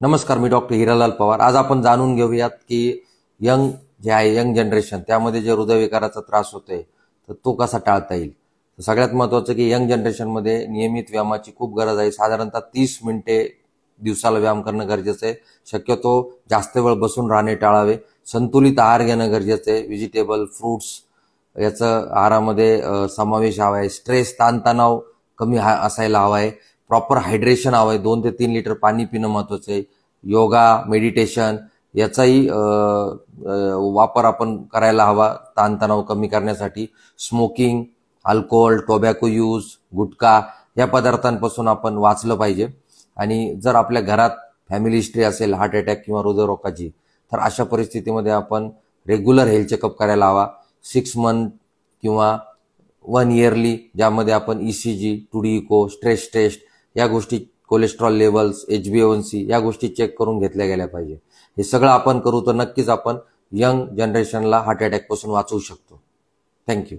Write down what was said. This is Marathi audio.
नमस्कार, मी डॉक्टर हिरालाल पवार। आज आपण जाणून घेऊयात की यंग जनरेशन त्यामध्ये जे हृदयविकाराचा त्रास होतोय तर तो कसा टाळता येईल। सगळ्यात महत्त्वाचं की यंग जनरेशनमध्ये नियमित व्यायामाची खूप गरज आहे। साधारणतः 30 मिनिटे दिवसाला व्यायाम करणं गरजेचं आहे। शक्यतो जास्त वेळ बसून राहणे टाळावे। संतुलित आहार घेणं गरजेचं आहे। व्हेजिटेबल, फ्रुट्स याचं आहारामध्ये समावेश हवा आहे। स्ट्रेस, ताणतणाव कमी असायला हवा आहे। प्रॉपर हायड्रेशन हवं आहे। 2 ते 3 लिटर पाणी पिणं महत्त्वाचं आहे। योगा, मेडिटेशन याचाही वापर आपण करायला हवा ताणतणाव कमी करण्यासाठी। स्मोकिंग, अल्कोहोल, टोबॅको यूज, गुटखा या पदार्थांपासून आपण वाचलं पाहिजे। आणि जर आपल्या घरात फॅमिली हिस्ट्री असेल हार्ट अटॅक किंवा हृदयरोगाची, तर अशा परिस्थितीमध्ये आपण रेग्युलर हेल्थ चेकअप करायला हवा। 6 मंथ किंवा 1 इयरली, ज्यामध्ये आपण ECG, 2D eco, stress taste या गोष्टी, कोलेस्ट्रॉल लेवल्स, HbA1c या गोष्टी चेक करून घेतल्या गेल्या पाहिजे। हे सगळं आपण करू तर नक्कीच आपण यंग जनरेशनला हार्ट अटॅक पासून वाचवू शकतो। थँक्यू।